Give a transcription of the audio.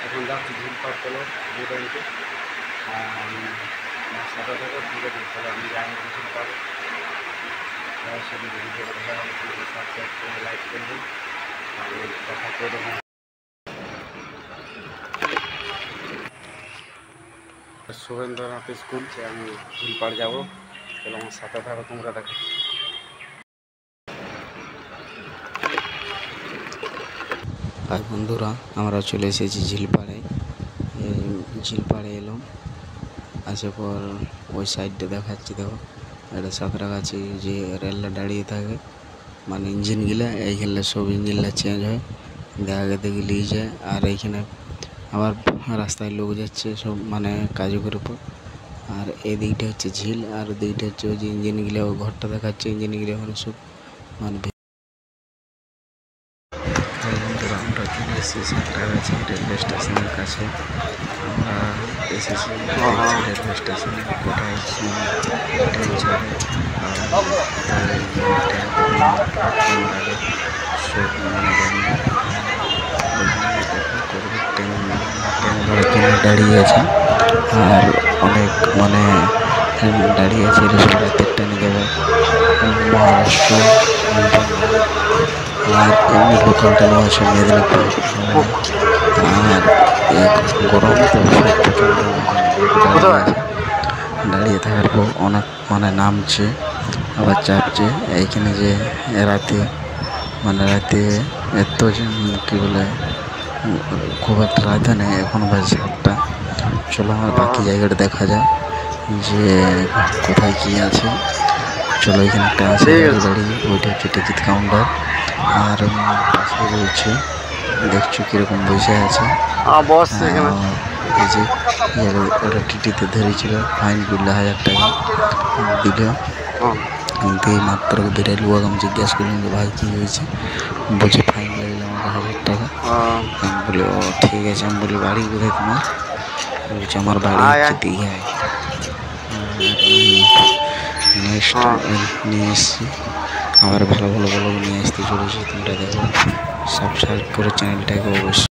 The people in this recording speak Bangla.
এখন যাচ্ছি ঝিল পার চলো ব্যাংকে সাথে থাকো ঠিক আছে। চলো আমি যাই ঝিল পার সাথে ভিডিওটা দেখা হবে, সাবস্ক্রাইব করে লাইক করবেন আর দেখা করে দেবেন। শুভেন্দ্রনাথ স্কুল আমি ঝিলপাড় যাবো, চলো আমার সাথে থাকো তোমরা দেখো। আর বন্ধুরা আমরা চলে এসেছি ঝিলপাড়ে। ঝিলপাড়ে এলাম, আসার পর ওই সাইডটা দেখাচ্ছি। দেখো একটা সাঁতরাগাছি যে রেলটা দাঁড়িয়ে থাকে, মানে ইঞ্জিনগুলা এইখানে সব ইঞ্জিনগুলা চেঞ্জ হয়, দেখা দেখে নিয়ে যায়। আর এইখানে আবার রাস্তায় লোক যাচ্ছে সব, মানে কাজের উপর। আর এদিকটা হচ্ছে ঝিল, আর দিকটা হচ্ছে ওই যে ইঞ্জিনগুলো, ওই ঘরটা দেখাচ্ছে ইঞ্জিনগুলো ওখানে সব মানে। আমরা চলে এসেছি সাঁতরাগাছি রেলওয়ে স্টেশনের কাছে। আমরা এসেছি রেলওয়ে স্টেশনে, কোথায় ট্রেন চলে ট্রেন দাঁড়িয়ে আছে। আর অনেক মানে দাঁড়িয়ে আছে রাতের ট্রেনে যাবে মহারাষ্ট্র, আর এমনি লোকাল ট্রেনও আছে মেদিনীপুর। আর গরম তো দাঁড়িয়ে থাকার পর অনেক মানে নামছে আবার চাপছে। এইখানে যে রাতে মানে রাতে এত কী বলে খুব একটা রাতে নেই, এখন বাজে 7টা। চলো আমার বাকি জায়গাটা দেখা যায় যে কোথায় কী আছে। চলো এখানে একটা আছে গাড়ি, ওইটা হচ্ছে টিকিট কাউন্টার। আর পাশে রয়েছে দেখছো কিরকম বসে আছে। এই যে ওটা টিটিতে ধরেছিল, ফাইন করলে 1000 টাকা দিল। দিয়ে মাত্র বেরাইল, আমি জিজ্ঞাসা করলাম যে ভাই কী হয়েছে, বলছে ফাইন লাগলো আমাকে 1000 টাকা। আমি বলি ও ঠিক আছে। আমি বলি বাড়ি কোথায় তোমার? বলছে আমার বাড়ি হচ্ছে দীঘায়। নেক্সট নিয়ে এসছি, আবার ভালো ভালো ব্লগ নিয়ে আসতে চলেছি। তোমরা দেখো, সাবস্ক্রাইব করে চ্যানেলটাকে অবশ্যই।